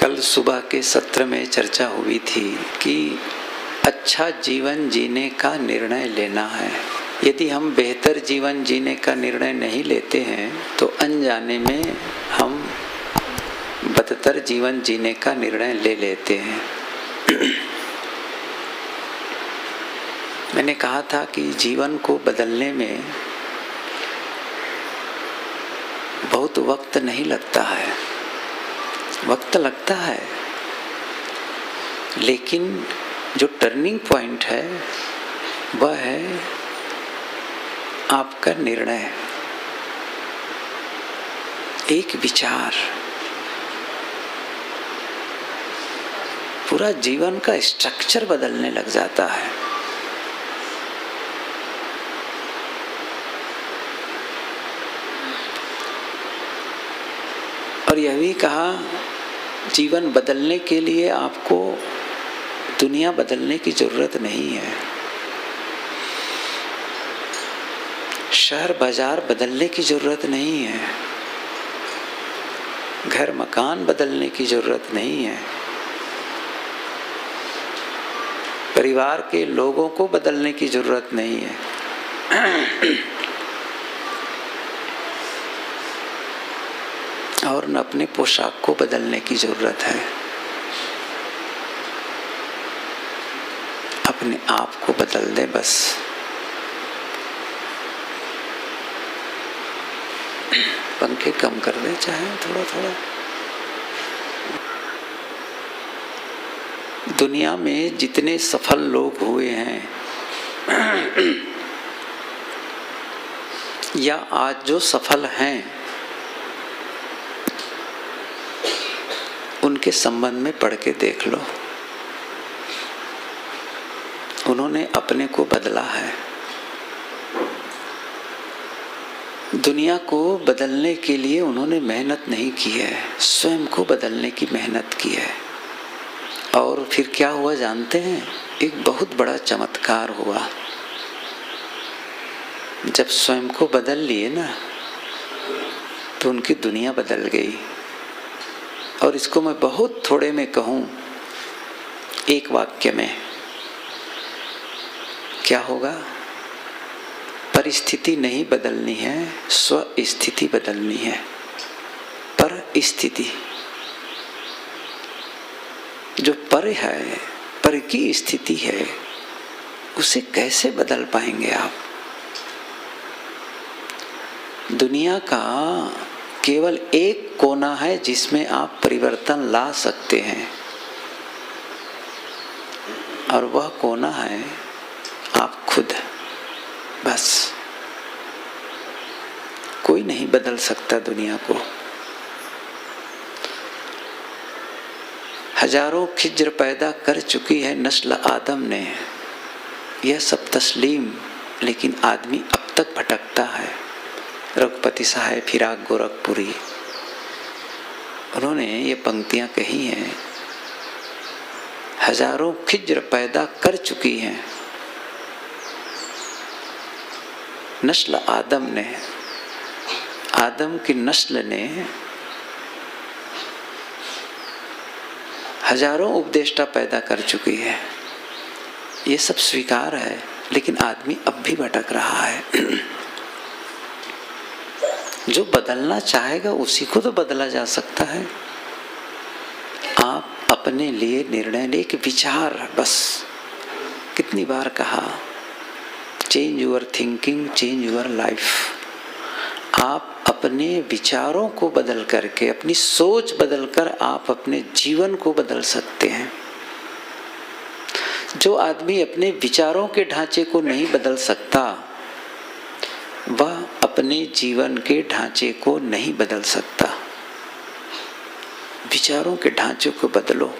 कल सुबह के सत्र में चर्चा हुई थी कि अच्छा जीवन जीने का निर्णय लेना है। यदि हम बेहतर जीवन जीने का निर्णय नहीं लेते हैं तो अनजाने में हम बदतर जीवन जीने का निर्णय ले लेते हैं। मैंने कहा था कि जीवन को बदलने में बहुत वक्त नहीं लगता है, वक्त लगता है, लेकिन जो टर्निंग पॉइंट है वह है आपका निर्णय, एक विचार। पूरा जीवन का स्ट्रक्चर बदलने लग जाता है। और यह भी कहा जीवन बदलने के लिए आपको दुनिया बदलने की जरूरत नहीं है, शहर बाजार बदलने की जरूरत नहीं है, घर मकान बदलने की जरूरत नहीं है, परिवार के लोगों को बदलने की जरूरत नहीं है, और न अपने पोशाक को बदलने की जरूरत है। अपने आप को बदल दे बस। पंखे कम कर दे चाहे थोड़ा थोड़ा। दुनिया में जितने सफल लोग हुए हैं या आज जो सफल हैं, उनके संबंध में पढ़ के देख लो। उन्होंने अपने को बदला है। दुनिया को बदलने के लिए उन्होंने मेहनत नहीं की है, स्वयं को बदलने की मेहनत की है। और फिर क्या हुआ जानते हैं? एक बहुत बड़ा चमत्कार हुआ। जब स्वयं को बदल लिए ना, तो उनकी दुनिया बदल गई। और इसको मैं बहुत थोड़े में कहूं, एक वाक्य में, क्या होगा? परिस्थिति नहीं बदलनी है, स्व स्थिति बदलनी है। पर स्थिति जो पर है, पर की स्थिति है, उसे कैसे बदल पाएंगे आप? दुनिया का केवल एक कोना है जिसमें आप परिवर्तन ला सकते हैं, और वह कोना है आप खुद। बस कोई नहीं बदल सकता दुनिया को। हजारों खिज्र पैदा कर चुकी है नस्ल आदम ने, यह सब तस्लीम, लेकिन आदमी अब तक भटकता है। रघुपति साहब फिराक गोरखपुरी, उन्होंने ये पंक्तियां कही हैं, हजारों खिज्र पैदा कर चुकी हैं नस्ल आदम ने, आदम की नस्ल ने हजारों उपदेष्टा पैदा कर चुकी है। ये सब स्वीकार है, लेकिन आदमी अब भी भटक रहा है। जो बदलना चाहेगा उसी को तो बदला जा सकता है। आप अपने लिए निर्णय ले, एक विचार बस। कितनी बार कहा, change your thinking, change your life. आप अपने विचारों को बदल करके, अपनी सोच बदलकर आप अपने जीवन को बदल सकते हैं। जो आदमी अपने विचारों के ढांचे को नहीं बदल सकता, वह अपने जीवन के ढांचे को नहीं बदल सकता। विचारों के ढांचे को बदलो।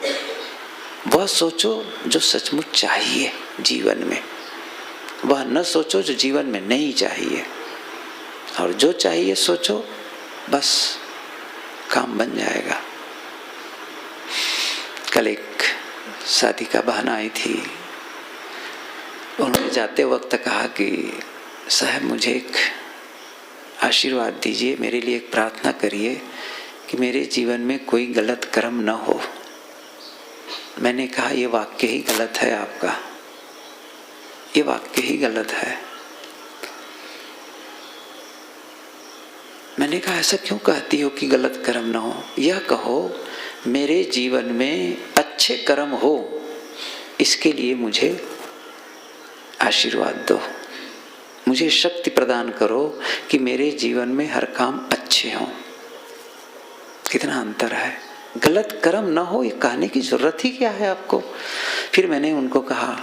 वह सोचो जो सचमुच चाहिए जीवन में, वह न सोचो जो जीवन में नहीं चाहिए। और जो चाहिए सोचो, बस काम बन जाएगा। कल एक शादी का बहाना आई थी, उन्होंने जाते वक्त कहा कि साहब मुझे एक आशीर्वाद दीजिए, मेरे लिए एक प्रार्थना करिए कि मेरे जीवन में कोई गलत कर्म न हो। मैंने कहा ये वाक्य ही गलत है आपका, ये वाक्य ही गलत है। मैंने कहा ऐसा क्यों कहती हो कि गलत कर्म ना हो? यह कहो मेरे जीवन में अच्छे कर्म हो, इसके लिए मुझे आशीर्वाद दो, मुझे शक्ति प्रदान करो कि मेरे जीवन में हर काम अच्छे हों। कितना अंतर है। गलत कर्म ना हो ये कहने की जरूरत ही क्या है आपको? फिर मैंने उनको कहा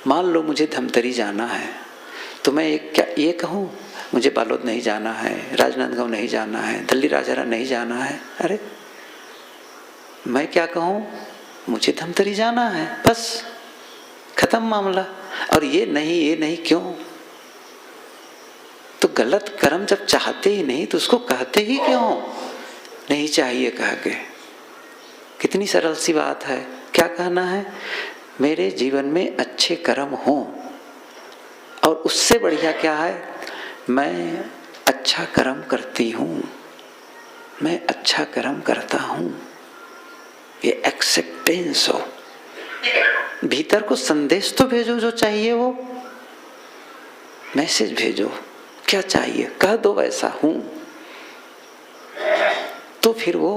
मान लो मुझे धमतरी जाना है तो मैं ये कहूँ मुझे बालोद नहीं जाना है, राजनांदगांव नहीं जाना है, दिल्ली राजारा नहीं जाना है। अरे मैं क्या कहूँ, मुझे धमतरी जाना है, बस खत्म मामला। और ये नहीं क्यों? तो गलत कर्म जब चाहते ही नहीं तो उसको कहते ही क्यों? नहीं चाहिए कह के। कितनी सरल सी बात है। क्या कहना है? मेरे जीवन में अच्छे कर्म हों। और उससे बढ़िया क्या है? मैं अच्छा कर्म करती हूँ, मैं अच्छा कर्म करता हूँ। ये एक्सेप्टेंस हो। भीतर को संदेश तो भेजो जो चाहिए, वो मैसेज भेजो। क्या चाहिए कह दो वैसा हूँ, तो फिर वो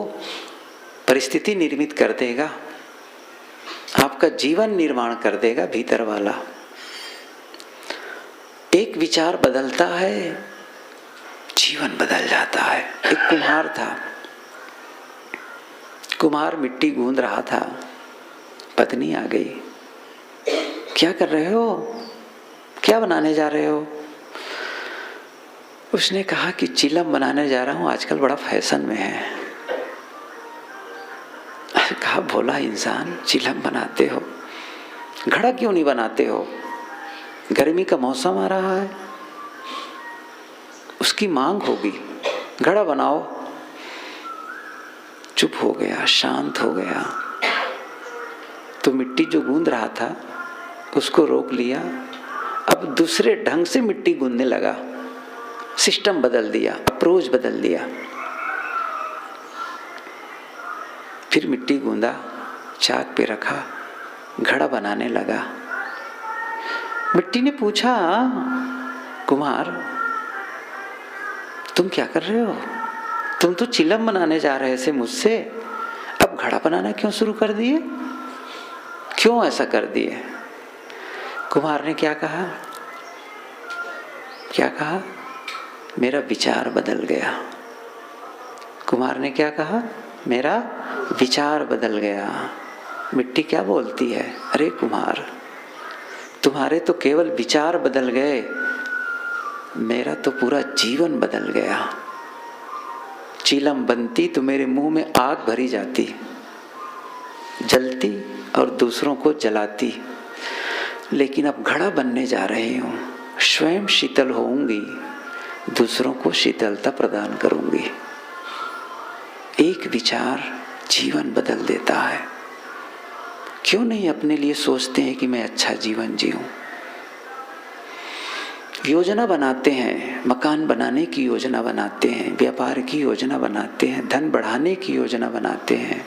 परिस्थिति निर्मित कर देगा, आपका जीवन निर्माण कर देगा भीतर वाला। एक विचार बदलता है, जीवन बदल जाता है। एक कुम्हार था, कुम्हार मिट्टी गूंद रहा था, पत्नी आ गई। क्या कर रहे हो? क्या बनाने जा रहे हो? उसने कहा कि चिलम बनाने जा रहा हूं, आजकल बड़ा फैशन में है। कहा भोला इंसान, चिलम बनाते हो, घड़ा क्यों नहीं बनाते हो? गर्मी का मौसम आ रहा है, उसकी मांग होगी, घड़ा बनाओ। चुप हो गया, शांत हो गया। तो मिट्टी जो गूंद रहा था उसको रोक लिया। अब दूसरे ढंग से मिट्टी गूंदने लगा, सिस्टम बदल दिया, अप्रोच बदल दिया। फिर मिट्टी गूंदा, चाक पे रखा, घड़ा बनाने लगा। मिट्टी ने पूछा, कुमार तुम क्या कर रहे हो? तुम तो चिलम बनाने जा रहे थे मुझसे, अब घड़ा बनाना क्यों शुरू कर दिए? क्यों ऐसा कर दिए? कुमार ने क्या कहा? क्या कहा? मेरा विचार बदल गया। कुमार ने क्या कहा? मेरा विचार बदल गया। मिट्टी क्या बोलती है? अरे कुमार, तुम्हारे तो केवल विचार बदल गए, मेरा तो पूरा जीवन बदल गया। चिलम बनती तो मेरे मुंह में आग भरी जाती, जलती और दूसरों को जलाती। लेकिन अब घड़ा बनने जा रही हूँ, स्वयं शीतल होऊंगी, दूसरों को शीतलता प्रदान करूंगी। एक विचार जीवन बदल देता है। क्यों नहीं अपने लिए सोचते हैं कि मैं अच्छा जीवन जीऊं? योजना बनाते हैं, मकान बनाने की योजना बनाते हैं, व्यापार की योजना बनाते हैं, धन बढ़ाने की योजना बनाते हैं,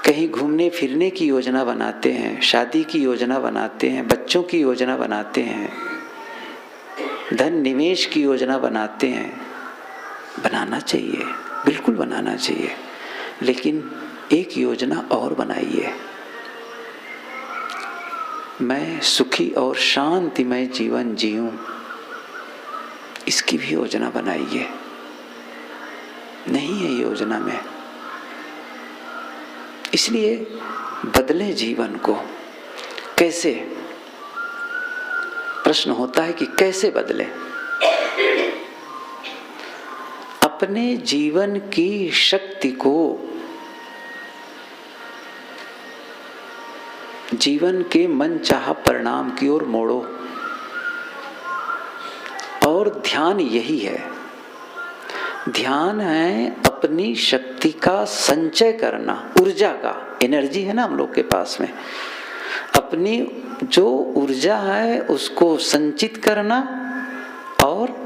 कहीं घूमने फिरने की योजना बनाते हैं, शादी की योजना बनाते हैं, बच्चों की योजना बनाते हैं, धन निवेश की योजना बनाते हैं। बनाना चाहिए, बिल्कुल बनाना चाहिए, लेकिन एक योजना और बनाइए। मैं सुखी और शांतिमय जीवन जीऊं, इसकी भी योजना बनाइए। नहीं है योजना में, इसलिए बदले जीवन को। कैसे? प्रश्न होता है कि कैसे बदले? अपने जीवन की शक्ति को जीवन के मनचाहा परिणाम की ओर मोड़ो। और ध्यान यही है, ध्यान है अपनी शक्ति का संचय करना, ऊर्जा का, एनर्जी है ना हम लोग के पास में, अपनी जो ऊर्जा है उसको संचित करना और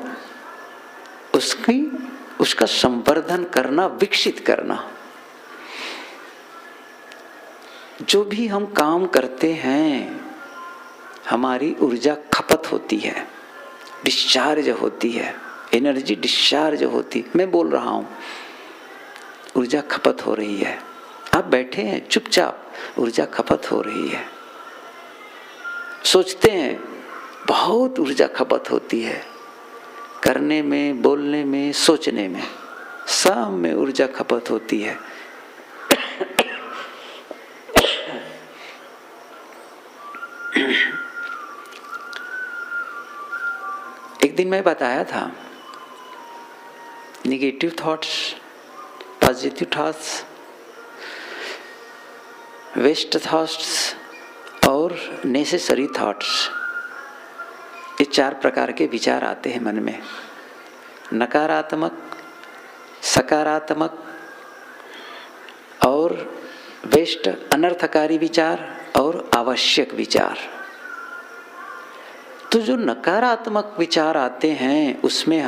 उसका संवर्धन करना, विकसित करना। जो भी हम काम करते हैं हमारी ऊर्जा खपत होती है, डिस्चार्ज होती है, एनर्जी डिस्चार्ज होती। मैं बोल रहा हूँ ऊर्जा खपत हो रही है, आप बैठे हैं चुपचाप, ऊर्जा खपत हो रही है। सोचते हैं बहुत ऊर्जा खपत होती है, करने में, बोलने में, सोचने में, सब में ऊर्जा खपत होती है। एक दिन मैं बताया था negative thoughts, positive thoughts, waste thoughts और नेसेसरी थॉट्स, ये 4 प्रकार के विचार आते हैं मन में। नकारात्मक, सकारात्मक और वेस्ट अनर्थकारी विचार और आवश्यक विचार। तो जो नकारात्मक विचार आते हैं उसमें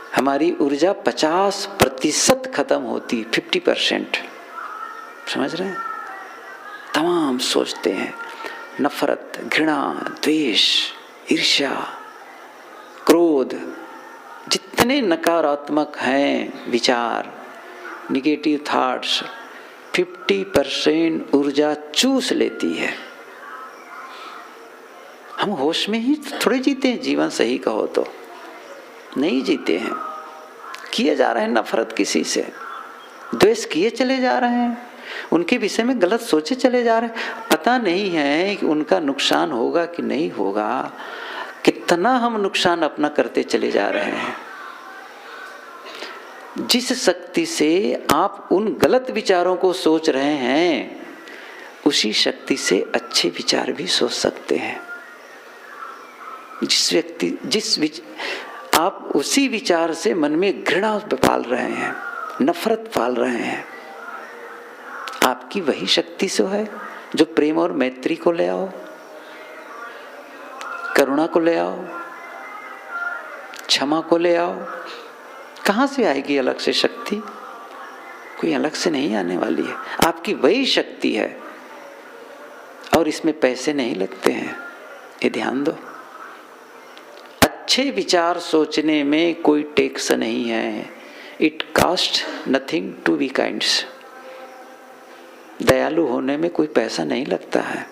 हमारी ऊर्जा 50% खत्म होती, 50%। समझ रहे हैं? तमाम सोचते हैं नफरत, घृणा, द्वेष, ईर्ष्या, क्रोध, जितने नकारात्मक हैं विचार, निगेटिव थॉट्स 50% ऊर्जा चूस लेती है। हम होश में ही थोड़े जीते हैं जीवन, सही कहो तो नहीं जीते हैं। किए जा रहे हैं नफरत किसी से, द्वेष किए चले जा रहे हैं, उनके विषय में गलत सोचे चले जा रहे हैं। पता नहीं है कि उनका नुकसान होगा कि नहीं होगा, कितना हम नुकसान अपना करते चले जा रहे हैं। जिस शक्ति से आप उन गलत विचारों को सोच रहे हैं उसी शक्ति से अच्छे विचार भी सोच सकते हैं। आप उसी विचार से मन में घृणा पाल रहे हैं, नफरत पाल रहे हैं, आपकी वही शक्ति से है जो प्रेम और मैत्री को ले आओ, करुणा को ले आओ, क्षमा को ले आओ। कहां से आएगी अलग से शक्ति? कोई अलग से नहीं आने वाली है, आपकी वही शक्ति है। और इसमें पैसे नहीं लगते हैं, ये ध्यान दो। अच्छे विचार सोचने में कोई टैक्स नहीं है। It cost nothing to be kinds. दयालु होने में कोई पैसा नहीं लगता है,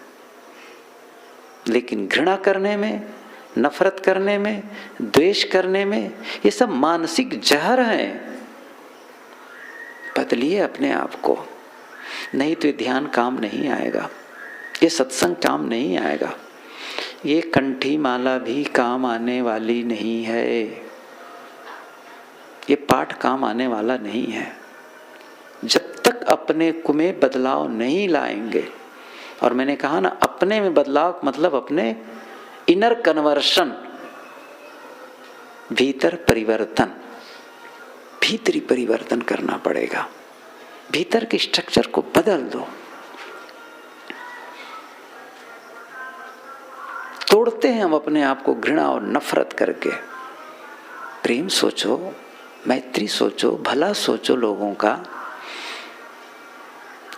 लेकिन घृणा करने में, नफरत करने में, द्वेष करने में, ये सब मानसिक जहर है। बदलिए अपने आप को, नहीं तो ये ध्यान काम नहीं आएगा, ये सत्संग काम नहीं आएगा, ये कंठी माला भी काम आने वाली नहीं है, ये पाठ काम आने वाला नहीं है जब तक अपने को में बदलाव नहीं लाएंगे। और मैंने कहा ना, अपने में बदलाव मतलब अपने इनर कन्वर्शन, भीतर परिवर्तन, भीतरी परिवर्तन करना पड़ेगा। भीतर के स्ट्रक्चर को बदल दो। तोड़ते हैं हम अपने आप को घृणा और नफरत करके। प्रेम सोचो, मैत्री सोचो, भला सोचो लोगों का।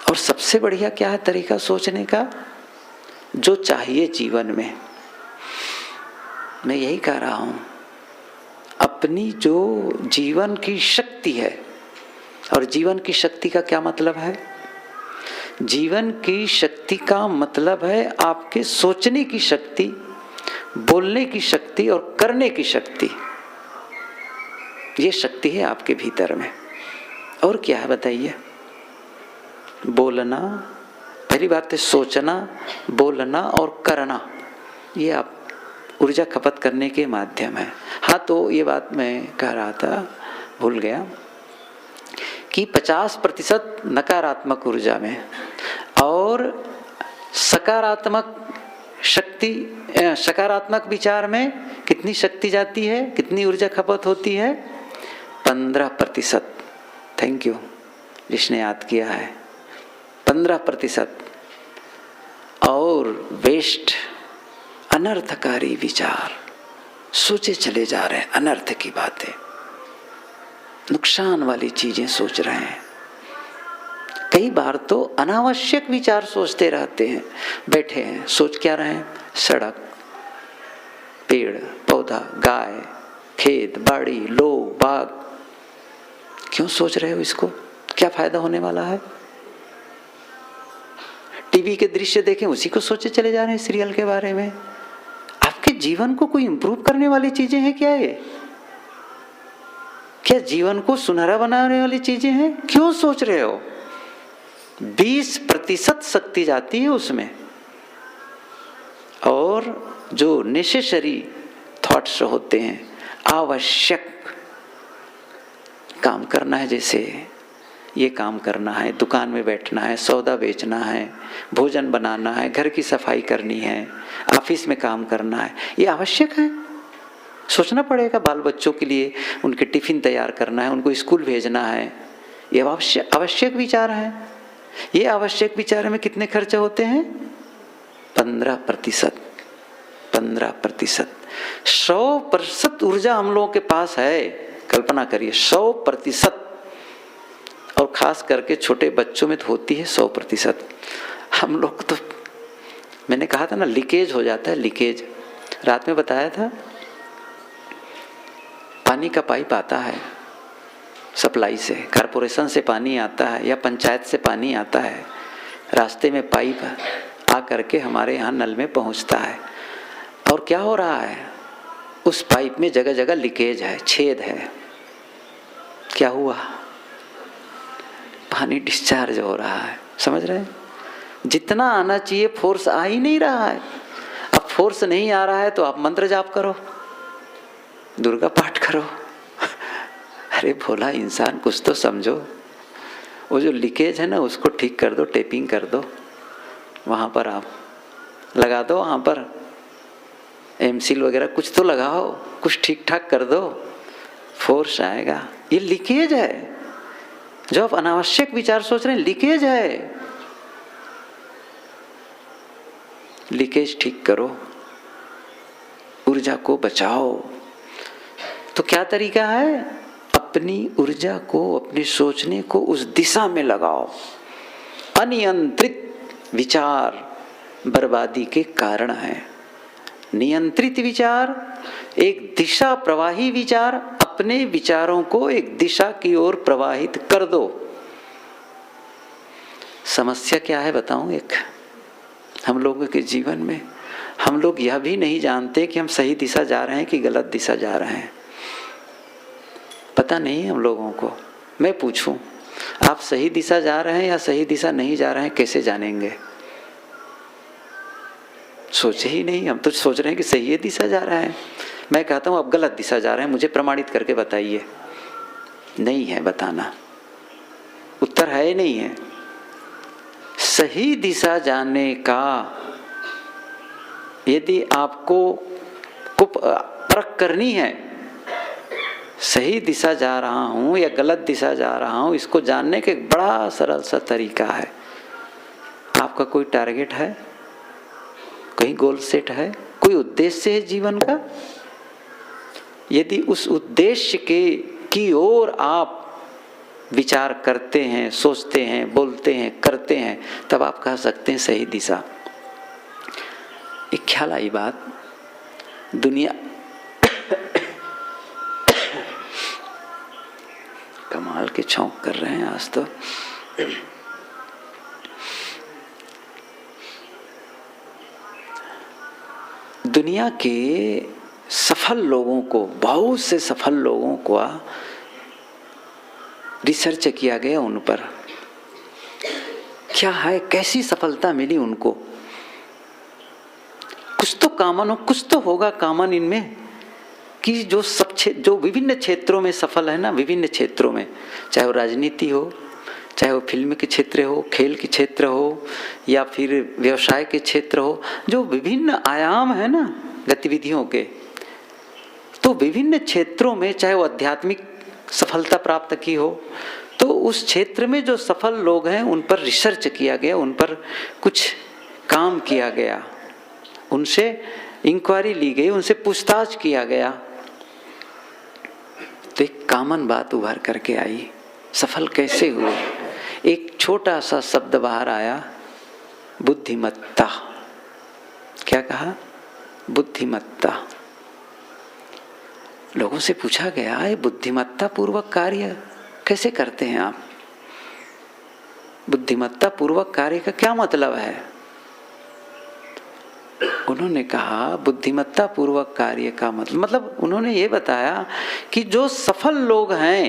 और सबसे बढ़िया क्या है तरीका सोचने का? जो चाहिए जीवन में, मैं यही कह रहा हूं, अपनी जो जीवन की शक्ति है। और जीवन की शक्ति का क्या मतलब है? जीवन की शक्ति का मतलब है आपके सोचने की शक्ति, बोलने की शक्ति और करने की शक्ति। ये शक्ति है आपके भीतर में। और क्या है बताइए? बोलना, पहली बात है सोचना, बोलना और करना, ये आप ऊर्जा खपत करने के माध्यम है। हाँ, तो ये बात मैं कह रहा था, भूल गया कि 50% नकारात्मक ऊर्जा में और सकारात्मक शक्ति, सकारात्मक विचार में कितनी शक्ति जाती है, कितनी ऊर्जा खपत होती है? 15%। थैंक यू जिसने याद किया है, 15%। और वेस्ट, अनर्थकारी विचार सोचे चले जा रहे हैं, अनर्थ की बातें, नुकसान वाली चीजें सोच रहे हैं। कई बार तो अनावश्यक विचार सोचते रहते हैं। बैठे हैं, सोच क्या रहे हैं? सड़क, पेड़ पौधा, गाय, खेत बाड़ी, लोग बाग। क्यों सोच रहे हो इसको? क्या फायदा होने वाला है? टीवी के दृश्य देखें, उसी को सोचे चले जा रहे हैं, सीरियल के बारे में। आपके जीवन को कोई इंप्रूव करने वाली चीजें हैं क्या ये? क्या जीवन को सुनहरा बनाने वाली चीजें हैं? क्यों सोच रहे हो? 20% शक्ति जाती है उसमें, और जो नेसेसरी थॉट्स होते हैं, आवश्यक काम करना है, जैसे ये काम करना है, दुकान में बैठना है, सौदा बेचना है, भोजन बनाना है, घर की सफाई करनी है, ऑफिस में काम करना है, ये आवश्यक है। सोचना पड़ेगा। बाल बच्चों के लिए उनके टिफिन तैयार करना है, उनको स्कूल भेजना है, ये आवश्यक विचार है। ये आवश्यक विचार में कितने खर्चे होते हैं? 15%। 15%। 100% ऊर्जा हम लोगों के पास है। कल्पना करिए, 100%। और खास करके छोटे बच्चों में तो होती है 100%। हम लोग तो, मैंने कहा था ना, लीकेज हो जाता है, लीकेज। रात में बताया था, पानी का पाइप आता है सप्लाई से, कारपोरेशन से पानी आता है या पंचायत से पानी आता है, रास्ते में पाइप आ करके हमारे यहाँ नल में पहुँचता है। और क्या हो रहा है? उस पाइप में जगह जगह लीकेज है, छेद है। क्या हुआ? पानी डिस्चार्ज हो रहा है। समझ रहे हैं? जितना आना चाहिए फोर्स आ ही नहीं रहा है। अब फोर्स नहीं आ रहा है तो आप मंत्र जाप करो, दुर्गा पाठ करो। अरे भोला इंसान, कुछ तो समझो। वो जो लीकेज है ना, उसको ठीक कर दो, टेपिंग कर दो, वहाँ पर आप लगा दो, वहाँ पर एमसील वगैरह कुछ तो लगाओ, कुछ ठीक ठाक कर दो, फोर्स आएगा। ये लीकेज है। जो आप अनावश्यक विचार सोच रहे हैं, लीकेज है। लीकेज ठीक करो, ऊर्जा को बचाओ। तो क्या तरीका है? अपनी ऊर्जा को, अपने सोचने को उस दिशा में लगाओ। अनियंत्रित विचार बर्बादी के कारण है। नियंत्रित विचार, एक दिशा प्रवाही विचार, अपने विचारों को एक दिशा की ओर प्रवाहित कर दो। समस्या क्या है बताऊं? एक हम लोगों के जीवन में हम लोग यह भी नहीं जानते कि हम सही दिशा जा रहे हैं कि गलत दिशा जा रहे हैं। पता नहीं हम लोगों को। मैं पूछूं, आप सही दिशा जा रहे हैं या सही दिशा नहीं जा रहे हैं, कैसे जानेंगे? सोचे ही नहीं। हम तो सोच रहे हैं कि सही दिशा जा रहा है। मैं कहता हूं आप गलत दिशा जा रहे हैं, मुझे प्रमाणित करके बताइए। नहीं है बताना, उत्तर है नहीं है। सही दिशा जानने का यदि आपको परख करनी है, सही दिशा जा रहा हूं या गलत दिशा जा रहा हूं, इसको जानने का एक बड़ा सरल सा तरीका है। आपका कोई टारगेट है, कहीं गोल सेट है, कोई उद्देश्य है जीवन का? यदि उस उद्देश्य की ओर आप विचार करते हैं, सोचते हैं, बोलते हैं, करते हैं, तब आप कह सकते हैं सही दिशा। एक ख्याल आई बात, दुनिया कमाल के छौंक कर रहे हैं आज तो। दुनिया के सफल लोगों को, बहुत से सफल लोगों को रिसर्च किया गया उन पर। क्या है, कैसी सफलता मिली उनको? कुछ तो कॉमन हो, कुछ तो होगा कॉमन इनमें कि जो विभिन्न क्षेत्रों में सफल है ना, विभिन्न क्षेत्रों में, चाहे वो राजनीति हो, चाहे वो फिल्म के क्षेत्र हो, खेल के क्षेत्र हो, या फिर व्यवसाय के क्षेत्र हो, जो विभिन्न आयाम है ना गतिविधियों के, तो विभिन्न क्षेत्रों में चाहे वो आध्यात्मिक सफलता प्राप्त की हो, तो उस क्षेत्र में जो सफल लोग हैं उन पर रिसर्च किया गया, उन पर कुछ काम किया गया, उनसे इंक्वायरी ली गई, उनसे पूछताछ किया गया। तो एक कॉमन बात उभर करके आई, सफल कैसे हुए? एक छोटा सा शब्द बाहर आया, बुद्धिमत्ता। क्या कहा? बुद्धिमत्ता। लोगों से पूछा गया, ये बुद्धिमत्ता पूर्वक कार्य कैसे करते हैं आप? बुद्धिमत्ता पूर्वक कार्य का क्या मतलब है? उन्होंने कहा बुद्धिमत्ता पूर्वक कार्य का मतलब उन्होंने ये बताया कि जो सफल लोग हैं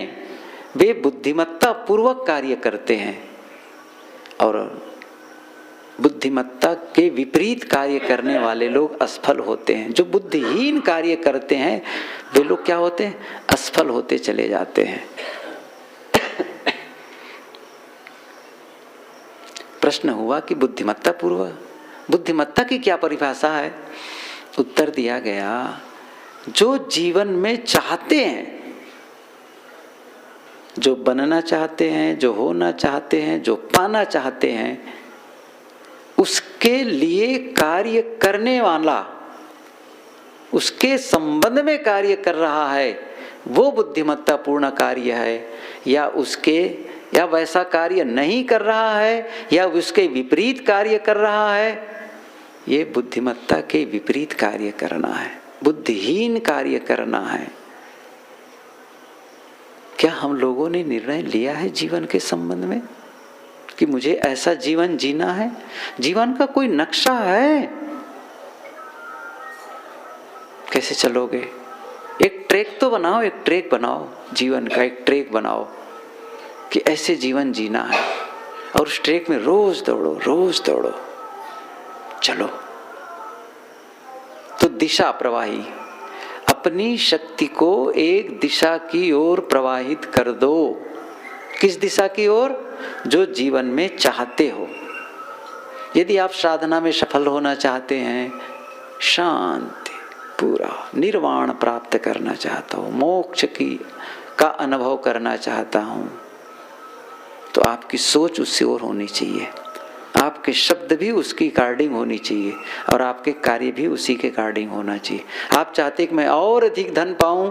वे बुद्धिमत्ता पूर्वक कार्य करते हैं और बुद्धिमत्ता के विपरीत कार्य करने वाले लोग असफल होते हैं। जो बुद्धिहीन कार्य करते हैं वे लोग क्या होते हैं? असफल होते चले जाते हैं। प्रश्न हुआ कि बुद्धिमत्ता पूर्वक, बुद्धिमत्ता की क्या परिभाषा है? उत्तर दिया गया, जो जीवन में चाहते हैं, जो बनना चाहते हैं, जो होना चाहते हैं, जो पाना चाहते हैं, उसके लिए कार्य करने वाला, उसके संबंध में कार्य कर रहा है, वो बुद्धिमत्ता पूर्ण कार्य है। या वैसा कार्य नहीं कर रहा है या उसके विपरीत कार्य कर रहा है, ये बुद्धिमत्ता के विपरीत कार्य करना है, बुद्धिहीन कार्य करना है। क्या हम लोगों ने निर्णय लिया है जीवन के संबंध में कि मुझे ऐसा जीवन जीना है? जीवन का कोई नक्शा है? कैसे चलोगे? एक ट्रैक तो बनाओ, एक ट्रैक बनाओ, जीवन का एक ट्रैक बनाओ कि ऐसे जीवन जीना है और उस ट्रैक में रोज दौड़ो, चलो। तो दिशा प्रवाही, अपनी शक्ति को एक दिशा की ओर प्रवाहित कर दो। किस दिशा की ओर? जो जीवन में चाहते हो। यदि आप साधना में सफल होना चाहते हैं, शांति, पूरा निर्वाण प्राप्त करना चाहता हूं, मोक्ष का अनुभव करना चाहता हूं, तो आपकी सोच उससे और होनी चाहिए, आपके शब्द भी उसकी अकॉर्डिंग होनी चाहिए और आपके कार्य भी उसी के अकॉर्डिंग होना चाहिए। आप चाहते कि मैं और अधिक धन पाऊं,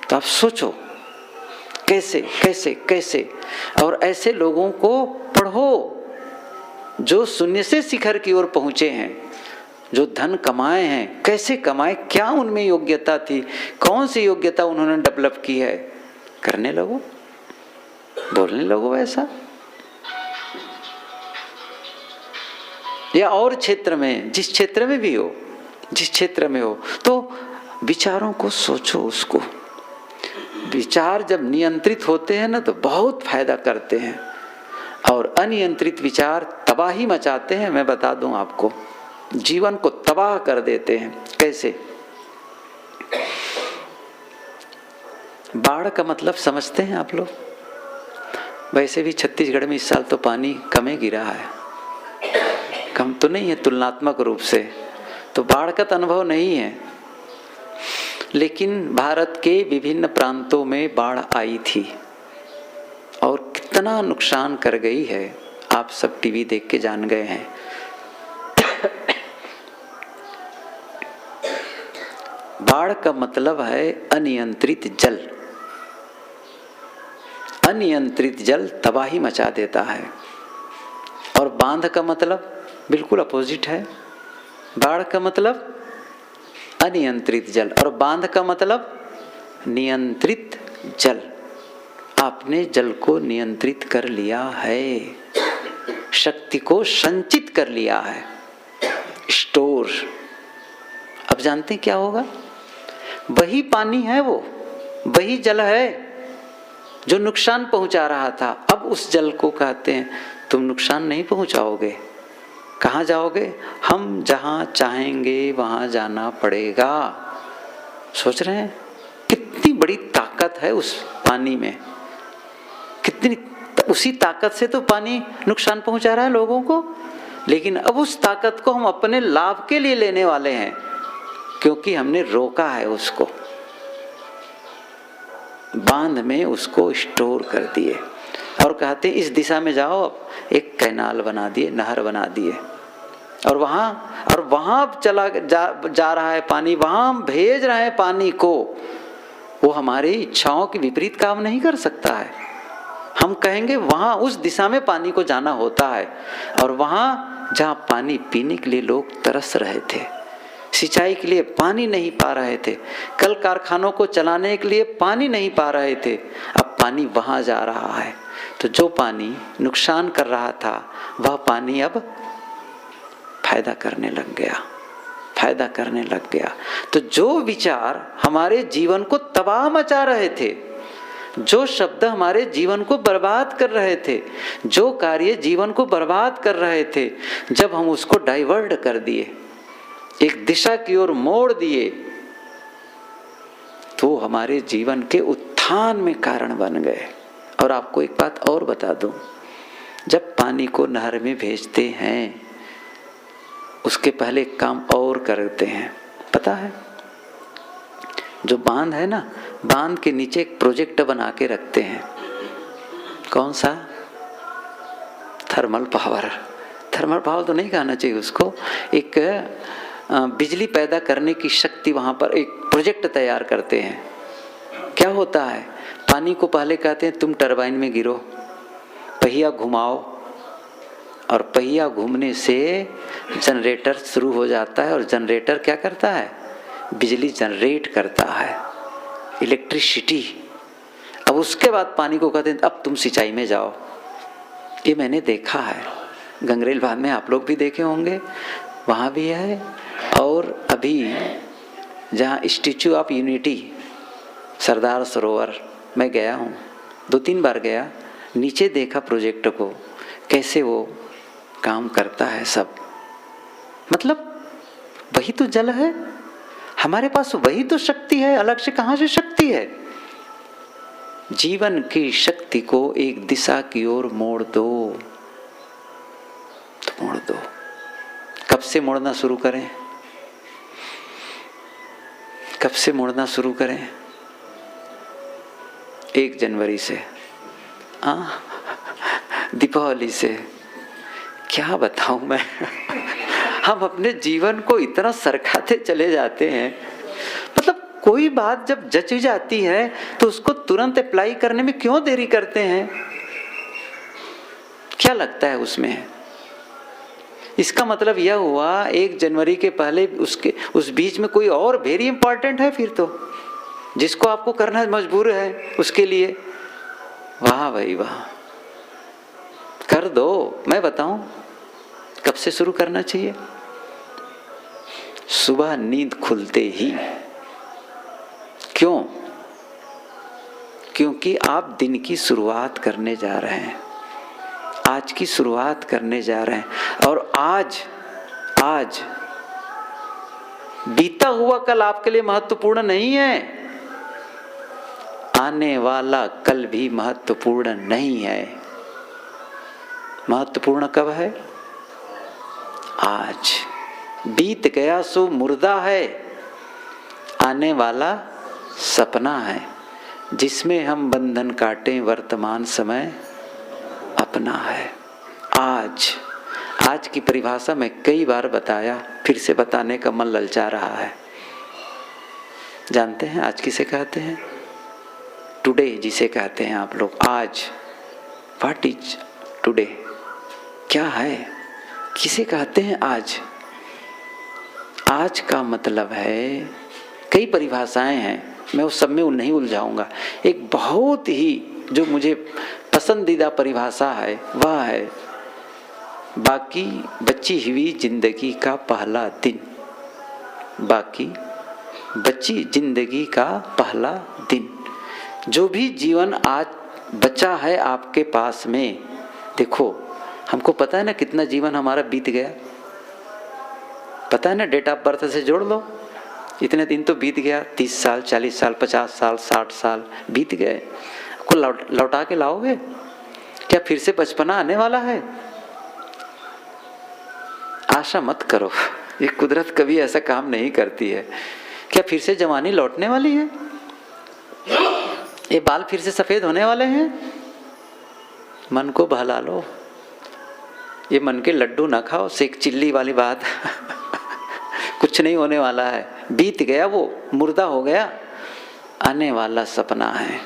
तो आप सोचो कैसे कैसे कैसे, और ऐसे लोगों को पढ़ो जो शून्य से शिखर की ओर पहुंचे हैं, जो धन कमाए हैं, कैसे कमाए, क्या उनमें योग्यता थी, कौन सी योग्यता उन्होंने डेवलप की है। करने लगो, बोलने लगो ऐसा। या और क्षेत्र में, जिस क्षेत्र में भी हो, जिस क्षेत्र में हो, तो विचारों को सोचो। उसको विचार जब नियंत्रित होते हैं ना तो बहुत फायदा करते हैं, और अनियंत्रित विचार तबाही मचाते हैं। मैं बता दूं आपको, जीवन को तबाह कर देते हैं। कैसे? बाढ़ का मतलब समझते हैं आप लोग? वैसे भी छत्तीसगढ़ में इस साल तो पानी कम ही गिरा है, कम तो नहीं है तुलनात्मक रूप से, तो बाढ़ का तो अनुभव नहीं है। लेकिन भारत के विभिन्न प्रांतों में बाढ़ आई थी और कितना नुकसान कर गई है, आप सब टीवी देख के जान गए हैं। बाढ़ का मतलब है अनियंत्रित जल। अनियंत्रित जल तबाही मचा देता है। और बांध का मतलब बिल्कुल अपोजिट है। बाढ़ का मतलब अनियंत्रित जल और बांध का मतलब नियंत्रित जल। आपने जल को नियंत्रित कर लिया है, शक्ति को संचित कर लिया है, स्टोर। अब जानते हैं क्या होगा? वही पानी है, वो वही जल है जो नुकसान पहुंचा रहा था। अब उस जल को कहते हैं तुम नुकसान नहीं पहुंचाओगे। कहाँ जाओगे? हम जहां चाहेंगे वहां जाना पड़ेगा। सोच रहे हैं कितनी बड़ी ताकत है उस पानी में, कितनी उसी ताकत से तो पानी नुकसान पहुंचा रहा है लोगों को। लेकिन अब उस ताकत को हम अपने लाभ के लिए लेने वाले हैं, क्योंकि हमने रोका है उसको, बांध में उसको स्टोर कर दिए और कहते इस दिशा में जाओ। अब एक कैनाल बना दिए, नहर बना दिए, और वहां चला जा रहा है पानी, वहां हम भेज रहे हैं पानी को। वो हमारी इच्छाओं के विपरीत काम नहीं कर सकता है। हम कहेंगे वहां उस दिशा में पानी को जाना होता है, और वहां जहां पानी पीने के लिए लोग तरस रहे थे, सिंचाई के लिए पानी नहीं पा रहे थे, कल कारखानों को चलाने के लिए पानी नहीं पा रहे थे, अब पानी वहां जा रहा है। तो जो पानी नुकसान कर रहा था वह पानी अब फायदा करने लग गया, फायदा करने लग गया। तो जो विचार हमारे जीवन को तबाह मचा रहे थे, जो शब्द हमारे जीवन को बर्बाद कर रहे थे, जो कार्य जीवन को बर्बाद कर रहे थे, जब हम उसको डाइवर्ट कर दिए, एक दिशा की ओर मोड़ दिए, तो हमारे जीवन के उत्थान में कारण बन गए। और आपको एक बात और बता दूं, जब पानी को नहर में भेजते हैं उसके पहले एक काम और करते हैं, पता है? जो बांध है ना, बांध के नीचे एक प्रोजेक्ट बना के रखते हैं। कौन सा? Thermal power. थर्मल पावर तो नहीं कहना चाहिए उसको, एक बिजली पैदा करने की शक्ति, वहां पर एक प्रोजेक्ट तैयार करते हैं। क्या होता है? पानी को पहले कहते हैं तुम टरबाइन में गिरो, पहिया घुमाओ, और पहिया घूमने से जनरेटर शुरू हो जाता है, और जनरेटर क्या करता है? बिजली जनरेट करता है, इलेक्ट्रिसिटी। अब उसके बाद पानी को कहते हैं अब तुम सिंचाई में जाओ। ये मैंने देखा है, गंगरेल बांध में आप लोग भी देखे होंगे, वहाँ भी है। और अभी जहाँ statue of unity, Sardar Sarovar, मैं गया हूँ, 2-3 बार गया, नीचे देखा प्रोजेक्ट को, कैसे वो काम करता है सब। मतलब वही तो जल है हमारे पास, वही तो शक्ति है, अलग से कहाँ से शक्ति है? जीवन की शक्ति को एक दिशा की ओर मोड़ दो, तो मोड़ दो। कब से मोड़ना शुरू करें? कब से मोड़ना शुरू करें? 1 जनवरी से, दीपावली से। क्या बताऊं मैं हम अपने जीवन को इतना सरकाते चले जाते हैं। मतलब कोई बात जब जच जाती है तो उसको तुरंत अप्लाई करने में क्यों देरी करते हैं? क्या लगता है उसमें? इसका मतलब यह हुआ 1 जनवरी के पहले उसके उस बीच में कोई और वेरी इंपॉर्टेंट है फिर तो, जिसको आपको करना मजबूर है उसके लिए। वाह भाई वाह, कर दो। मैं बताऊं कब से शुरू करना चाहिए? सुबह नींद खुलते ही। क्यों? क्योंकि आप दिन की शुरुआत करने जा रहे हैं, आज की शुरुआत करने जा रहे हैं। और आज बीता हुआ कल आपके लिए महत्वपूर्ण नहीं है, आने वाला कल भी महत्वपूर्ण नहीं है। महत्वपूर्ण कब है? आज। बीत गया सो मुर्दा है, आने वाला सपना है, जिसमें हम बंधन काटें वर्तमान समय अपना है। आज की परिभाषा मैं कई बार बताया, फिर से बताने का मन ललचा रहा है। जानते हैं आज किसे कहते हैं? टुडे जिसे कहते हैं आप लोग। आज, व्हाट इज टुडे? क्या है? किसे कहते हैं आज? आज का मतलब है, कई परिभाषाएं हैं, मैं उस सब में नहीं उलझाऊंगा। एक बहुत ही जो मुझे पसंदीदा परिभाषा है वह है, बाकी बची हुई जिंदगी का पहला दिन। बाकी बची जिंदगी का पहला दिन। जो भी जीवन आज बचा है आपके पास में, देखो हमको पता है ना कितना जीवन हमारा बीत गया, पता है ना, डेट ऑफ बर्थ से जोड़ लो, इतने दिन तो बीत गया। 30 साल, 40 साल, 50 साल, 60 साल बीत गए। को लौटा के लाओगे क्या? फिर से बचपना आने वाला है? आशा मत करो, ये कुदरत कभी ऐसा काम नहीं करती है। क्या फिर से जवानी लौटने वाली है? ये बाल फिर से सफेद होने वाले हैं? मन को बहला लो, ये मन के लड्डू ना खाओ, सेक चिल्ली वाली बात कुछ नहीं होने वाला है। बीत गया, वो मुर्दा हो गया। आने वाला सपना है।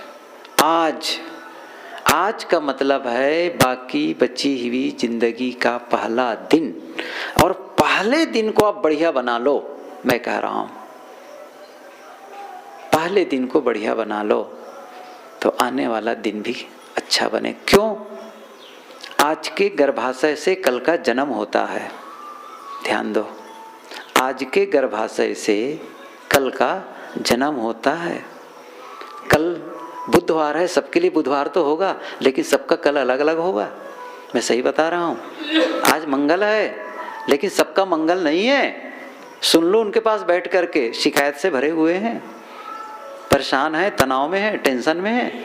आज का मतलब है बाकी बची हुई जिंदगी का पहला दिन, और पहले दिन को आप बढ़िया बना लो। मैं कह रहा हूं पहले दिन को बढ़िया बना लो तो आने वाला दिन भी अच्छा बने। क्यों? आज के गर्भाशय से कल का जन्म होता है। ध्यान दो, आज के गर्भाशय से कल का जन्म होता है। कल बुधवार है, सबके लिए बुधवार तो होगा, लेकिन सबका कल अलग अलग होगा। मैं सही बता रहा हूं? आज मंगल है, लेकिन सबका मंगल नहीं है। सुन लो, उनके पास बैठ करके शिकायत से भरे हुए हैं, परेशान है, तनाव में है, टेंशन में है।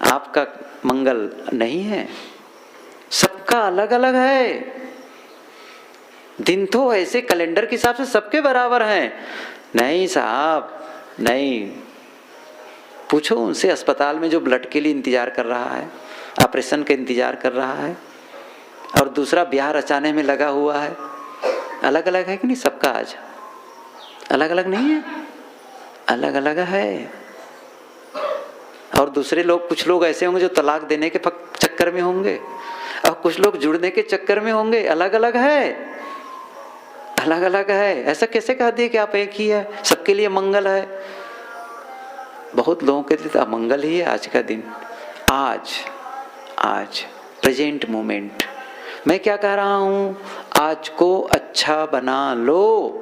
आपका मंगल नहीं है, सबका अलग अलग है। दिन तो ऐसे कैलेंडर के हिसाब से सबके बराबर हैं। नहीं साहब, नहीं। पूछो उनसे, अस्पताल में जो ब्लड के लिए इंतजार कर रहा है, ऑपरेशन का इंतजार कर रहा है, और दूसरा ब्याह रचाने में लगा हुआ है, अलग अलग है कि नहीं? सबका आज अलग अलग नहीं है, अलग अलग है। और दूसरे लोग, कुछ लोग ऐसे होंगे जो तलाक देने के चक्कर में होंगे, और कुछ लोग जुड़ने के चक्कर में होंगे। अलग अलग है, अलग अलग है। ऐसा कैसे कह दिए कि आप एक ही है? सबके लिए मंगल है, बहुत लोगों के लिए अमंगल ही है आज का दिन। आज प्रेजेंट मोमेंट। मैं क्या कह रहा हूं? आज को अच्छा बना लो,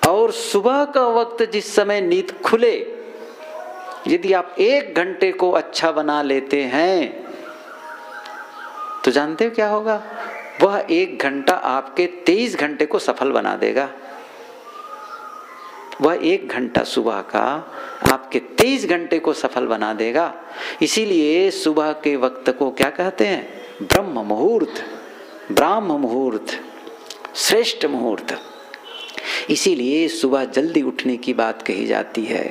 और सुबह का वक्त जिस समय नींद खुले, यदि आप 1 घंटे को अच्छा बना लेते हैं तो जानते हो क्या होगा? वह 1 घंटा आपके 23 घंटे को सफल बना देगा। वह 1 घंटा सुबह का आपके 23 घंटे को सफल बना देगा। इसीलिए सुबह के वक्त को क्या कहते हैं? ब्रह्म मुहूर्त, ब्राह्म मुहूर्त, श्रेष्ठ मुहूर्त। इसीलिए सुबह जल्दी उठने की बात कही जाती है।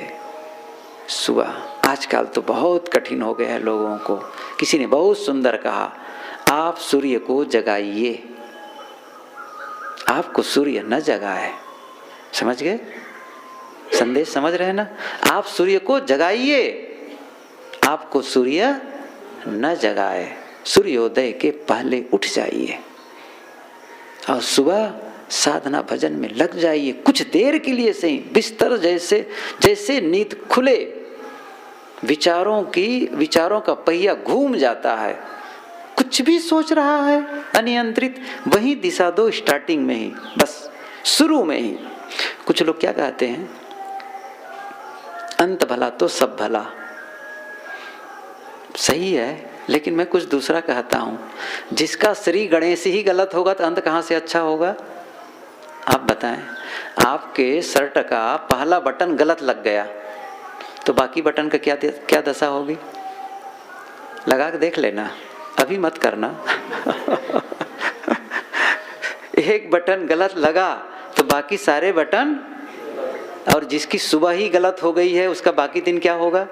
सुबह आजकल तो बहुत कठिन हो गया है लोगों को। किसी ने बहुत सुंदर कहा, आप सूर्य को जगाइए। आपको सूर्य न जगाए। समझ गए? संदेश समझ रहे हैं ना? आप सूर्य को जगाइए, आपको सूर्य न जगाए। सूर्योदय के पहले उठ जाइए और सुबह साधना भजन में लग जाइए। कुछ देर के लिए सही, बिस्तर जैसे नींद खुले, विचारों का पहिया घूम जाता है। कुछ भी सोच रहा है अनियंत्रित, वही दिशा दो स्टार्टिंग में ही, बस शुरू में ही। कुछ लोग क्या कहते हैं? अंत भला तो सब भला। सही है, लेकिन मैं कुछ दूसरा कहता हूं। जिसका श्री गणेश ही गलत होगा तो अंत कहां से अच्छा होगा? आप बताएं। आपके शर्ट का पहला बटन गलत लग गया तो बाकी बटन का क्या दशा होगी? लगा के देख लेना, अभी मत करना। एक बटन गलत लगा तो बाकी सारे बटन, और जिसकी सुबह ही गलत हो गई है उसका बाकी दिन क्या होगा?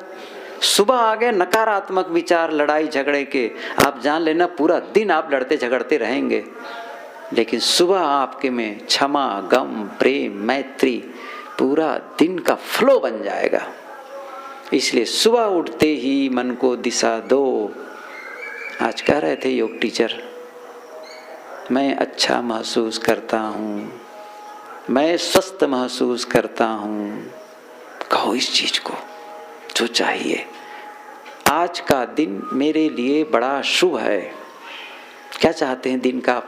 सुबह आ गए नकारात्मक विचार, लड़ाई झगड़े के, आप जान लेना पूरा दिन आप लड़ते झगड़ते रहेंगे। लेकिन सुबह आपके में क्षमा, गम, प्रेम, मैत्री, पूरा दिन का फ्लो बन जाएगा। इसलिए सुबह उठते ही मन को दिशा दो। आज कह रहे थे योग टीचर, मैं अच्छा महसूस करता हूँ, मैं स्वस्थ महसूस करता हूँ। कहो इस चीज को जो चाहिए। आज का दिन मेरे लिए बड़ा शुभ है। क्या चाहते हैं दिन का?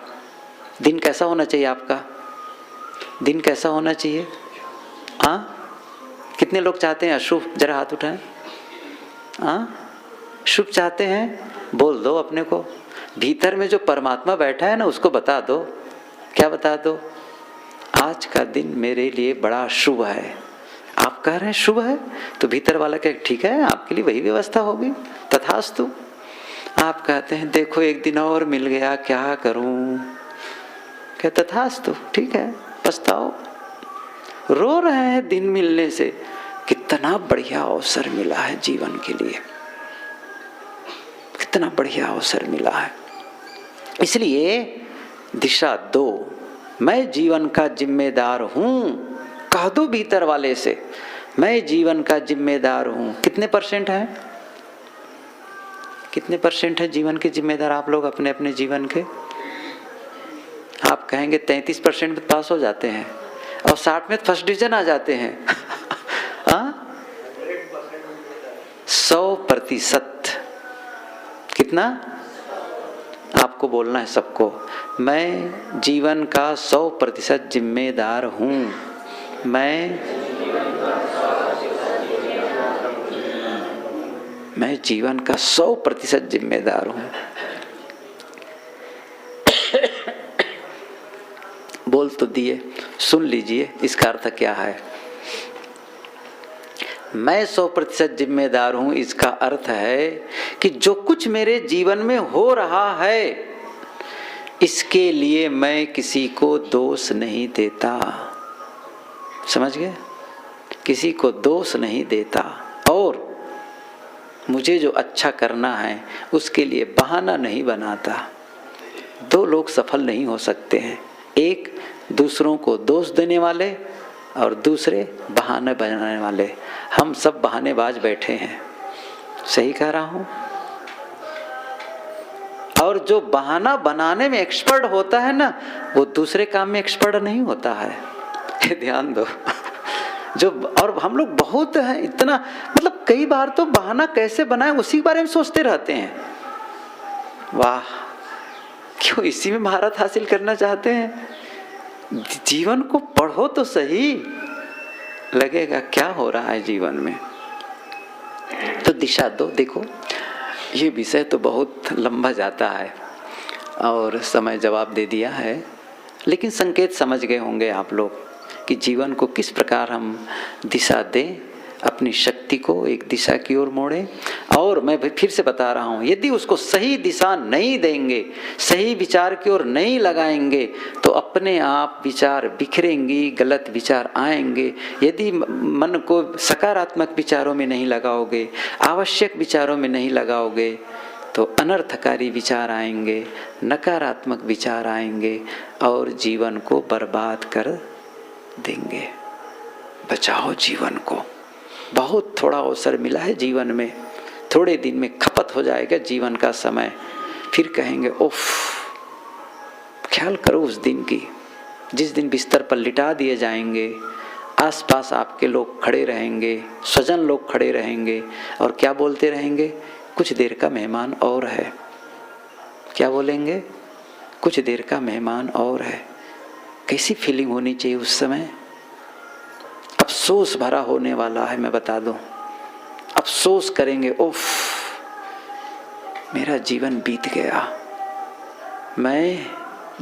दिन कैसा होना चाहिए आपका? दिन कैसा होना चाहिए? हाँ, कितने लोग चाहते हैं अशुभ? जरा हाथ उठाएं। हाँ, शुभ चाहते हैं? बोल दो अपने को। भीतर में जो परमात्मा बैठा है ना, उसको बता दो। क्या बता दो? आज का दिन मेरे लिए बड़ा शुभ है। आप कह रहे हैं शुभ है, तो भीतर वाला कहे ठीक है, आपके लिए वही व्यवस्था होगी, तथास्तु। आप कहते हैं देखो एक दिन और मिल गया, क्या करूं? क्या तथास्तु, ठीक है, पछताओ। रो रहे हैं दिन मिलने से, कितना बढ़िया अवसर मिला है जीवन के लिए, कितना बढ़िया अवसर मिला है। इसलिए दिशा दो। मैं जीवन का जिम्मेदार हूं। कह दो भीतर वाले से, मैं जीवन का जिम्मेदार हूं। कितने % है? कितने % है जीवन के जिम्मेदार आप लोग अपने अपने जीवन के? आप कहेंगे 33% में पास हो जाते हैं और 60 में फर्स्ट डिवीजन आ जाते हैं। हाँ, 100%। कितना आपको बोलना है सबको? मैं जीवन का 100% जिम्मेदार हूँ। मैं जीवन का 100% जिम्मेदार हूँ। बोल तो दिए, सुन लीजिए इसका अर्थ क्या है। मैं 100% जिम्मेदार हूं, इसका अर्थ है कि जो कुछ मेरे जीवन में हो रहा है इसके लिए मैं किसी को दोष नहीं देता। समझ गए? किसी को दोष नहीं देता और मुझे जो अच्छा करना है उसके लिए बहाना नहीं बनाता। दो लोग सफल नहीं हो सकते हैं, एक दूसरों को दोष देने वाले और दूसरे बहाने बनाने वाले। हम सब बहानेबाज बैठे हैं, सही कह रहा हूं? और जो बहाना बनाने में एक्सपर्ट होता है ना, वो दूसरे काम में एक्सपर्ट नहीं होता है। ध्यान दो। जो और हम लोग बहुत हैं, इतना मतलब कई बार तो बहाना कैसे बनाए उसी के बारे में सोचते रहते हैं। वाह, क्यों इसी में महारत हासिल करना चाहते हैं? जीवन को पढ़ो तो सही, लगेगा क्या हो रहा है जीवन में। तो दिशा दो। देखो ये विषय तो बहुत लंबा जाता है और समय जवाब दे दिया है, लेकिन संकेत समझ गए होंगे आप लोग कि जीवन को किस प्रकार हम दिशा दें, अपनी शक्ति को एक दिशा की ओर मोड़ें। और मैं फिर से बता रहा हूँ, यदि उसको सही दिशा नहीं देंगे, सही विचार की ओर नहीं लगाएंगे तो अपने आप विचार बिखरेंगी, गलत विचार आएंगे। यदि मन को सकारात्मक विचारों में नहीं लगाओगे, आवश्यक विचारों में नहीं लगाओगे तो अनर्थकारी विचार आएंगे, नकारात्मक विचार आएंगे और जीवन को बर्बाद कर देंगे। बचाओ जीवन को। बहुत थोड़ा अवसर मिला है जीवन में, थोड़े दिन में खपत हो जाएगा जीवन का समय, फिर कहेंगे उफ। ख्याल करो उस दिन की, जिस दिन बिस्तर पर लिटा दिए जाएंगे, आसपास आपके लोग खड़े रहेंगे, स्वजन लोग खड़े रहेंगे और क्या बोलते रहेंगे? कुछ देर का मेहमान और है। क्या बोलेंगे? कुछ देर का मेहमान और है। कैसी फीलिंग होनी चाहिए उस समय? अफसोस भरा होने वाला है, मैं बता दूं। अफसोस करेंगे, उफ मेरा जीवन बीत गया, मैं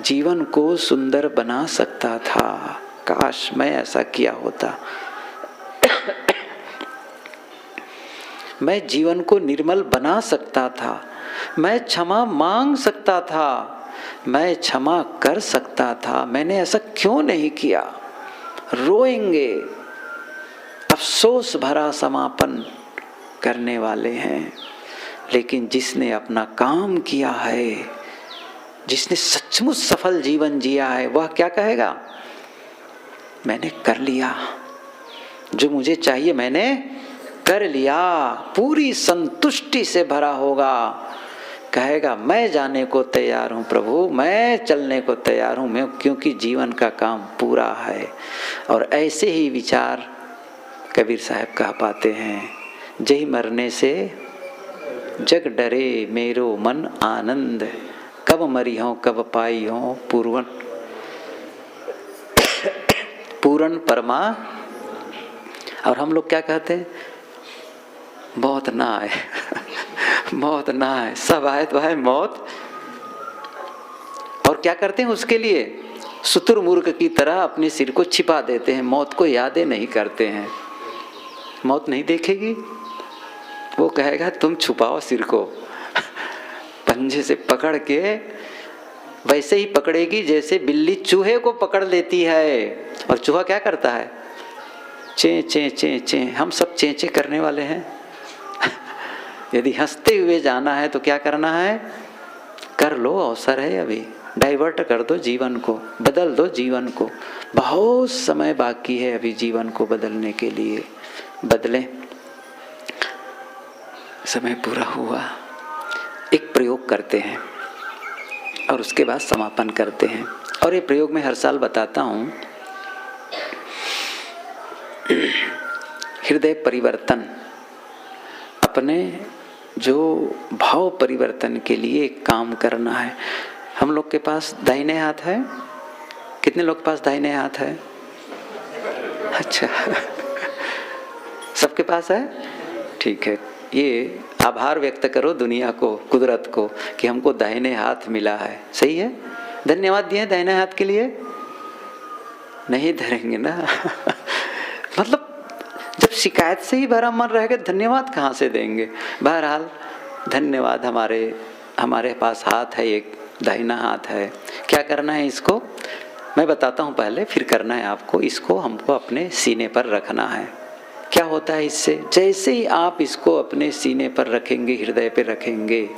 जीवन को सुंदर बना सकता था, काश मैं ऐसा किया होता। मैं जीवन को निर्मल बना सकता था, मैं क्षमा मांग सकता था, मैं क्षमा कर सकता था, मैंने ऐसा क्यों नहीं किया। रोएंगे, अफसोस भरा समापन करने वाले हैं। लेकिन जिसने अपना काम किया है, जिसने सचमुच सफल जीवन जिया है, वह क्या कहेगा? मैंने कर लिया, जो मुझे चाहिए मैंने कर लिया। पूरी संतुष्टि से भरा होगा, कहेगा मैं जाने को तैयार हूँ प्रभु, मैं चलने को तैयार हूँ, मैं क्योंकि जीवन का काम पूरा है। और ऐसे ही विचार कबीर साहब कह पाते हैं, जय मरने से जग डरे मेरो मन आनंद, कब मरी हो कब पाई हो पूर्ण परमा। और हम लोग क्या कहते हैं? मौत ना आए मौत ना आए, सब आए तो आए मौत। और क्या करते हैं उसके लिए? शुतुरमुर्ग की तरह अपने सिर को छिपा देते हैं, मौत को यादें नहीं करते हैं। मौत नहीं देखेगी, वो कहेगा तुम छुपाओ सिर को पंजे से पकड़ के, वैसे ही पकड़ेगी जैसे बिल्ली चूहे को पकड़ लेती है। और चूहा क्या करता है? चे चे चे चे। हम सब चे चे करने वाले हैं। यदि हंसते हुए जाना है तो क्या करना है? कर लो, अवसर है अभी, डाइवर्ट कर दो जीवन को, बदल दो जीवन को। बहुत समय बाकी है अभी जीवन को बदलने के लिए। बदलें, समय पूरा हुआ। एक प्रयोग करते हैं और उसके बाद समापन करते हैं। और ये प्रयोग मैं हर साल बताता हूँ। हृदय परिवर्तन, अपने जो भाव परिवर्तन के लिए काम करना है। हम लोग के पास दाहिने हाथ है? कितने लोग के पास दाहिने हाथ है? अच्छा सबके पास है? ठीक है। ये आभार व्यक्त करो दुनिया को, कुदरत को, कि हमको दाहिने हाथ मिला है। सही है, धन्यवाद दिए दाहिने हाथ के लिए। नहीं धरेंगे ना मतलब जब शिकायत से ही भरा मन रहेगा धन्यवाद कहाँ से देंगे। बहरहाल धन्यवाद, हमारे पास हाथ है, एक दाहिना हाथ है। क्या करना है इसको मैं बताता हूँ पहले, फिर करना है आपको। इसको हमको अपने सीने पर रखना है। क्या होता है इससे? जैसे ही आप इसको अपने सीने पर रखेंगे, हृदय पर रखेंगे,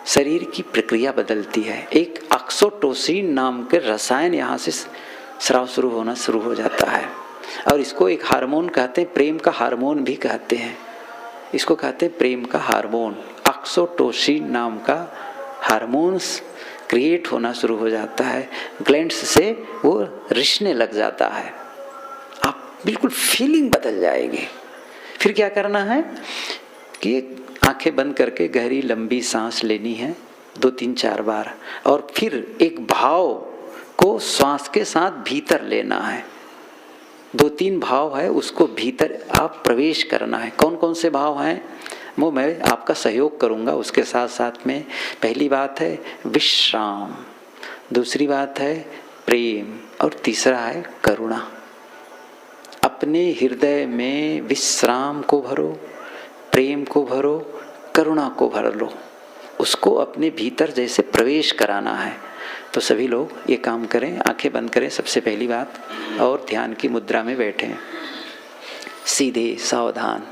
शरीर की प्रक्रिया बदलती है। एक ऑक्सीटोसिन नाम के रसायन यहाँ से स्राव होना शुरू हो जाता है। और इसको एक हार्मोन कहते हैं, प्रेम का हार्मोन भी कहते हैं। इसको कहते हैं प्रेम का हार्मोन। ऑक्सीटोसिन नाम का हार्मोन्स क्रिएट होना शुरू हो जाता है। ग्लैंड्स से वो रिश्ने लग जाता है। आप बिल्कुल फीलिंग बदल जाएगी। फिर क्या करना है कि आंखें बंद करके गहरी लंबी सांस लेनी है 2-3-4 बार, और फिर एक भाव को श्वास के साथ भीतर लेना है। 2-3 भाव है, उसको भीतर आप प्रवेश करना है। कौन कौन से भाव हैं वो मैं आपका सहयोग करूंगा उसके साथ साथ में। पहली बात है विश्राम, दूसरी बात है प्रेम, और तीसरा है करुणा। अपने हृदय में विश्राम को भरो, प्रेम को भरो, करुणा को भर लो। उसको अपने भीतर जैसे प्रवेश कराना है। तो सभी लोग ये काम करें, आंखें बंद करें सबसे पहली बात, और ध्यान की मुद्रा में बैठें, सीधे सावधान।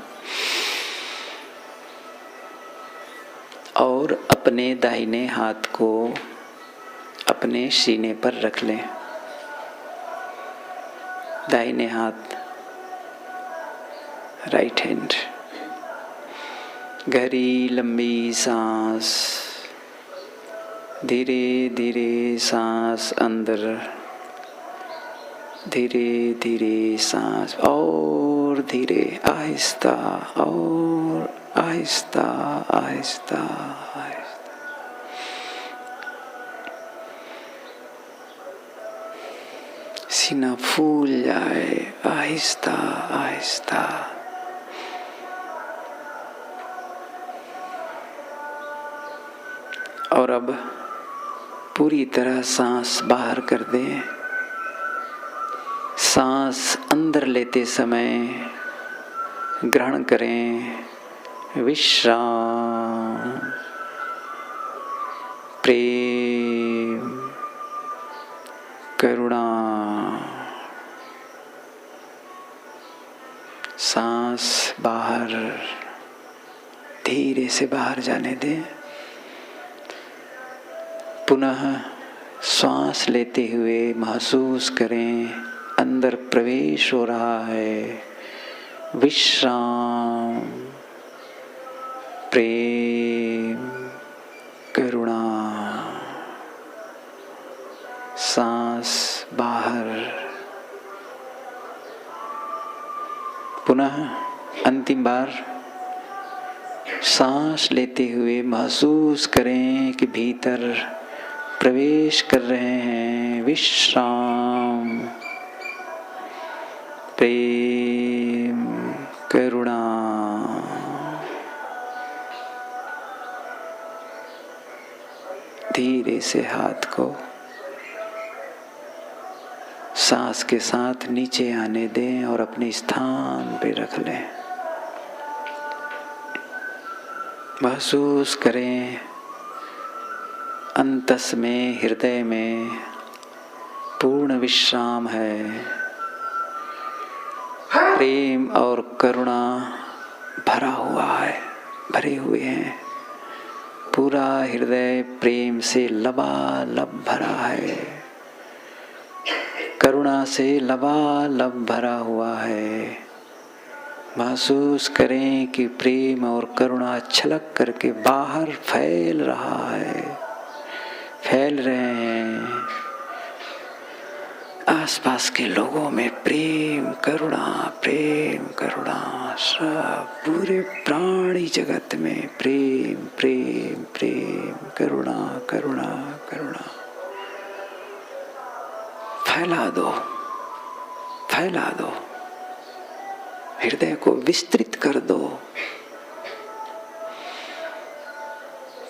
और अपने दाहिने हाथ को अपने सीने पर रख लें। दाहिने हाथ, राइट हैंड। गहरी लंबी सांस, धीरे धीरे सांस अंदर, धीरे धीरे सांस, और धीरे आहिस्ता, और आहिस्ता आहिस्ता आहिस्ता। सीना फूल जाए, आहिस्ता आहिस्ता। और अब पूरी तरह सांस बाहर कर दें। सांस अंदर लेते समय ग्रहण करें विश्राम, प्रेम, करुणा। सांस बाहर, धीरे से बाहर जाने दें। पुनः श्वास लेते हुए महसूस करें अंदर प्रवेश हो रहा है विश्राम, प्रेम, करुणा। सांस बाहर। पुनः अंतिम बार सांस लेते हुए महसूस करें कि भीतर प्रवेश कर रहे हैं विश्राम, प्रेम, करुणा। धीरे से हाथ को सांस के साथ नीचे आने दें और अपने स्थान पे रख लें। महसूस करें अंतस में, हृदय में पूर्ण विश्राम है। प्रेम और करुणा भरा हुआ है, भरे हुए हैं। पूरा हृदय प्रेम से लबालब भरा है, करुणा से लबालब भरा हुआ है। महसूस करें कि प्रेम और करुणा छलक करके बाहर फैल रहा है, फैल रहे हैं। आसपास के लोगों में प्रेम करुणा, प्रेम करुणा, सब पूरे प्राणी जगत में प्रेम प्रेम प्रेम, करुणा करुणा करुणा। फैला दो, फैला दो, हृदय को विस्तृत कर दो।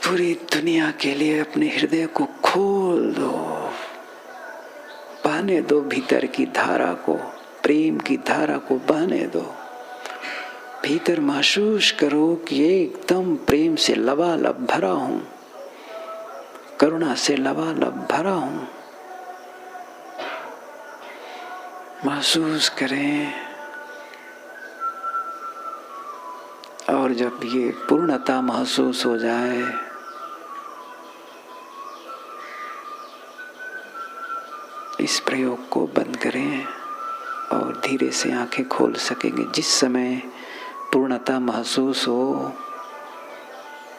पूरी दुनिया के लिए अपने हृदय को खोल दो, बहने दो भीतर की धारा को, प्रेम की धारा को बहने दो। भीतर महसूस करो कि एकदम प्रेम से लबालब भरा हूं, करुणा से लबालब भरा हूं। महसूस करें। और जब ये पूर्णता महसूस हो जाए, इस प्रयोग को बंद करें और धीरे से आंखें खोल सकेंगे। जिस समय पूर्णता महसूस हो,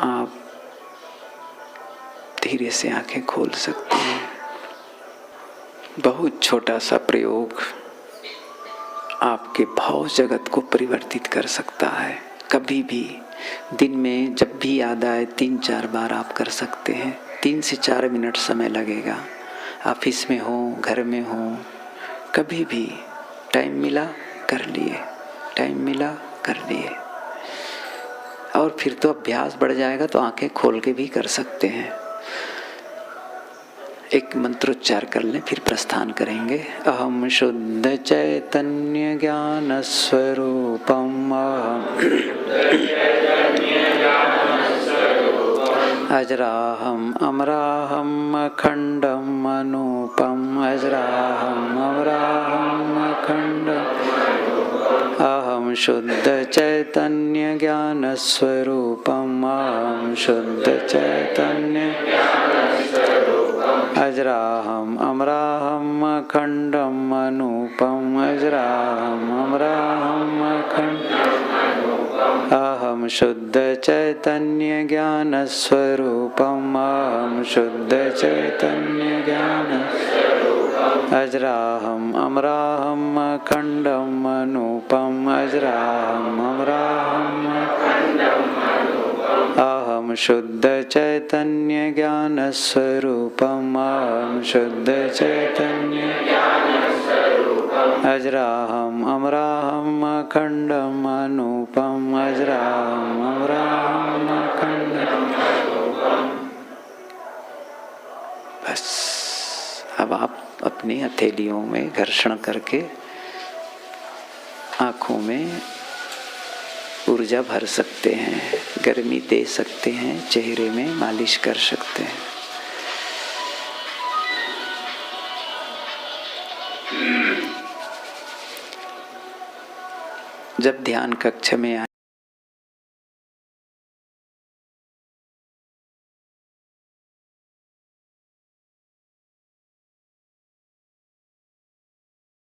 आप धीरे से आंखें खोल सकते हैं। बहुत छोटा सा प्रयोग आपके भाव जगत को परिवर्तित कर सकता है। कभी भी दिन में जब भी याद आए 3-4 बार आप कर सकते हैं। 3 से 4 मिनट समय लगेगा। ऑफिस में हो, घर में हो, कभी भी टाइम मिला कर लिए, टाइम मिला कर लिए। और फिर तो अभ्यास बढ़ जाएगा तो आंखें खोल के भी कर सकते हैं। एक मंत्रोच्चार कर लें, फिर प्रस्थान करेंगे। अहम शुद्ध चैतन्य ज्ञान स्वरूपम, अजराहम अमराहम अखंडम अनूपम, अजराहम अमराहम अखंडम। अहम शुद्ध चैतन्य ज्ञान स्वरूपम, अहम शुद्ध चैतन्य अजराहम अमराहम अखंडम अनूपम, अजराहम अमराहम अखंडम। अहम शुद्ध चैतन्य ज्ञान स्वरूपम, अहम शुद्ध चैतन्य ज्ञान अजराहम अमराहम अखंडम अनूपम, अजराहम अमराहम अहम शुद्ध चैतन्य ज्ञान स्वरूपम, अहम शुद्ध चैतन्य अजराहम अमराहम अखंडम अनूपम, अजराहम अमराहम अखंडम। बस अब आप अपनी हथेलियों में घर्षण करके आँखों में ऊर्जा भर सकते हैं, गर्मी दे सकते हैं, चेहरे में मालिश कर सकते हैं। जब ध्यान कक्ष में